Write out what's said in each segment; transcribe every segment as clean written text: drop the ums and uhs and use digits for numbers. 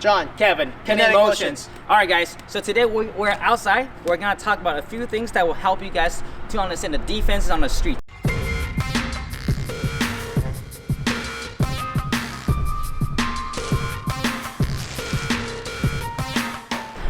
John. Kevin. Kinetic Motions. All right, guys. So today we're outside. We're gonna talk about a few things that will help you guys to understand the defenses on the street.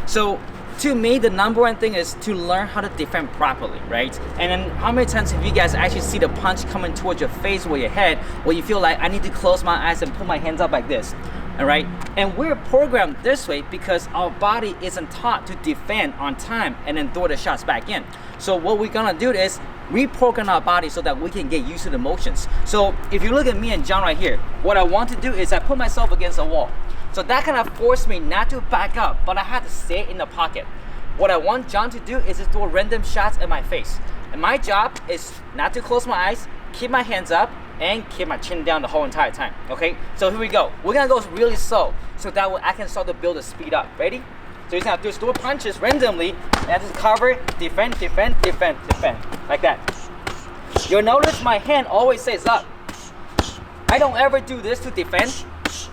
So to me, the number one thing is to learn how to defend properly, right? And then how many times have you guys actually see the punch coming towards your face or your head where you feel like I need to close my eyes and put my hands up like this, all right? And we're programmed this way because our body isn't taught to defend on time and then throw the shots back in. So what we're gonna do is reprogram our body so that we can get used to the motions. So if you look at me and John right here, what I want to do is I put myself against a wall. So that kind of forced me not to back up, but I had to stay in the pocket. What I want John to do is just throw random shots at my face. And my job is not to close my eyes, keep my hands up, and keep my chin down the whole entire time, okay? So here we go. We're gonna go really slow, so that way I can start to build the speed up. Ready? So you're gonna do throw punches randomly, and just cover, defend, defend, defend, defend, like that. You'll notice my hand always stays up. I don't ever do this to defend.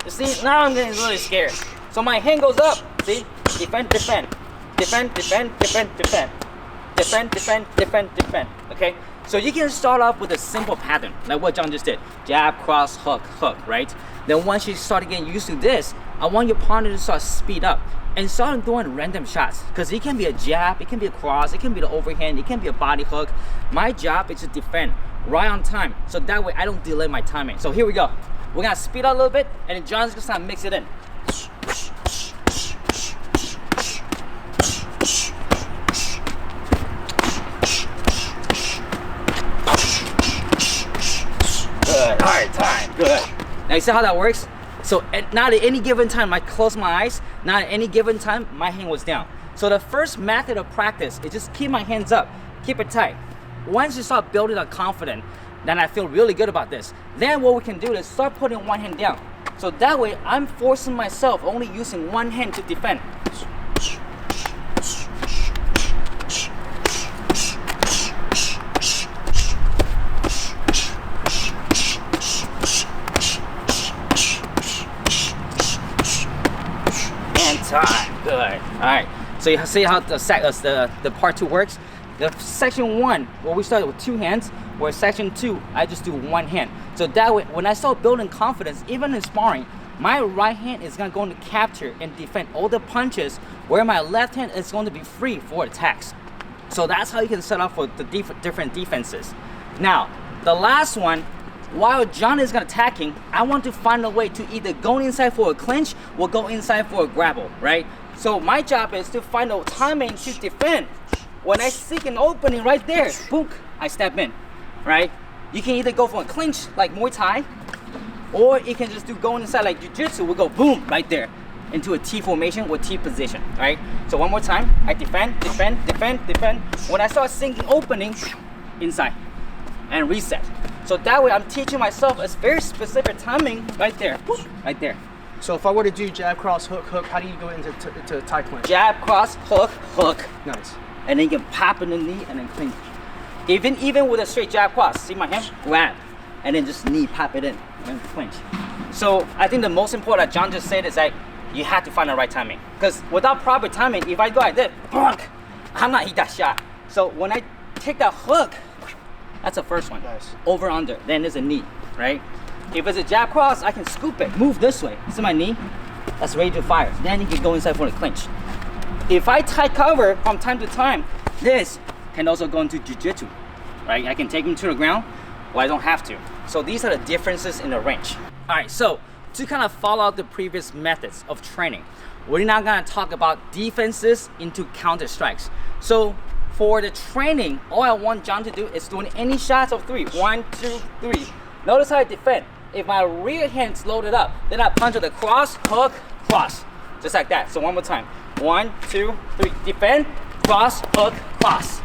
You see, now I'm getting really scared. So my hand goes up, see? Defend, defend, defend, defend, defend, defend, defend, defend, defend, defend, okay? So you can start off with a simple pattern, like what John just did. Jab, cross, hook, hook, right? Then once you start getting used to this, I want your partner to start speed up and start doing random shots. Because it can be a jab, it can be a cross, it can be the overhand, it can be a body hook. My job is to defend right on time, so that way I don't delay my timing. So here we go. We're gonna speed up a little bit, and then John's gonna start mix it in. Good, hard time, good. Now you see how that works? So not at any given time, I close my eyes. Not at any given time, my hand was down. So the first method of practice is just keep my hands up, keep it tight. Once you start building a confidence, then I feel really good about this. Then what we can do is start putting one hand down. So that way I'm forcing myself only using one hand to defend. And time, good. All right, so you see how the part two works? The section one, where we started with two hands, where section two, I just do one hand. So that way, when I start building confidence, even in sparring, my right hand is going to capture and defend all the punches, where my left hand is going to be free for attacks. So that's how you can set up for the different defenses. Now, the last one, while John is attacking, I want to find a way to either go inside for a clinch or go inside for a grapple, right? So my job is to find a timing to defend. When I seek an opening right there, boom, I step in, right? You can either go for a clinch like Muay Thai, or you can just do going inside like Jiu-Jitsu. We'll go boom right there into a T formation or T position, right? So one more time, I defend, defend, defend, defend. When I start sinking opening, inside and reset. So that way I'm teaching myself a very specific timing right there, boom, right there. So if I were to do jab, cross, hook, hook, how do you go into Thai clinch? Jab, cross, hook, hook. Nice. And then you can pop in the knee and then clinch. Even with a straight jab cross, see my hand? Grab. And then just knee pop it in and clinch. So I think the most important that John just said is that you have to find the right timing. Because without proper timing, if I go like this, I'm not hit that shot. So when I take that hook, that's the first one. Nice. Over, under, then there's a knee, right? If it's a jab cross, I can scoop it, move this way. See my knee? That's ready to fire. Then you can go inside for the clinch. If I tight cover from time to time, this can also go into Jiu-Jitsu, right? I can take him to the ground, or I don't have to. So these are the differences in the range. All right, so to kind of follow out the previous methods of training, we're now gonna talk about defenses into counter strikes. So for the training, all I want John to do is doing any shots of three. 1, 2, 3. Notice how I defend. If my rear hand's loaded up, then I punch with the cross, hook, cross. Just like that. So one more time. 1, 2, 3. Defend, cross, hook, cross.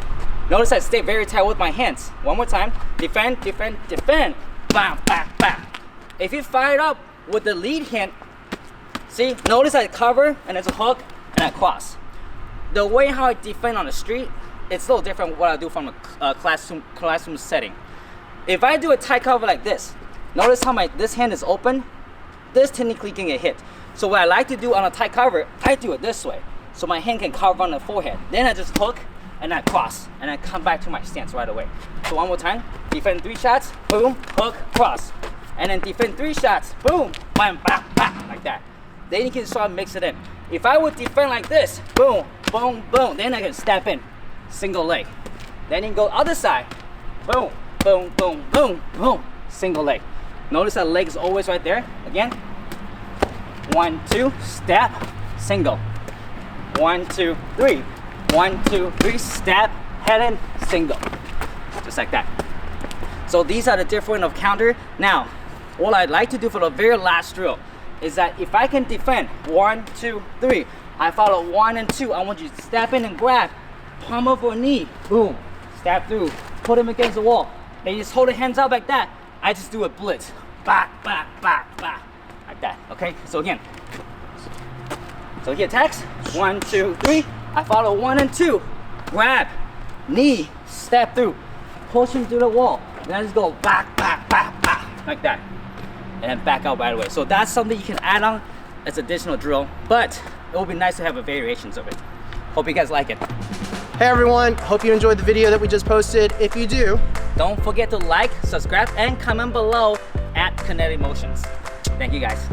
Notice I stay very tight with my hands. One more time. Defend, defend, defend. Bam, bam, bam. If you fire it up with the lead hand, see, notice I cover and there's a hook and I cross. The way how I defend on the street, it's a little different from what I do from a classroom setting. If I do a tight cover like this, notice how this hand is open. This technically can get hit. So what I like to do on a tight cover, I do it this way. So my hand can cover on the forehead. Then I just hook and I cross and I come back to my stance right away. So one more time, defend 3 shots, boom, hook, cross. And then defend 3 shots, boom, bam, bam, bam, like that. Then you can start mix it in. If I would defend like this, boom, boom, boom, then I can step in, single leg. Then you go other side, boom, boom, boom, boom, boom, single leg. Notice that leg is always right there. Again, 1, 2, step, single. 1, 2, 3. 1, 2, 3, step, head in, single. Just like that. So these are the different of counter. Now, what I'd like to do for the very last drill is that if I can defend 1, 2, 3, I follow 1 and 2. I want you to step in and grab, palm over knee, boom, step through, put him against the wall. Then you just hold the hands out like that. I just do a blitz, back, back, back, back, like that. Okay. So again, so he attacks 1, 2, 3. I follow 1 and 2, grab, knee, step through, push him through the wall. Then I just go back, back, back, back, like that. And then back out right away. So that's something you can add on as additional drill, but it will be nice to have a variations of it. Hope you guys like it. Hey everyone, hope you enjoyed the video that we just posted. If you do, don't forget to like, subscribe, and comment below at Kinetic Motions. Thank you guys.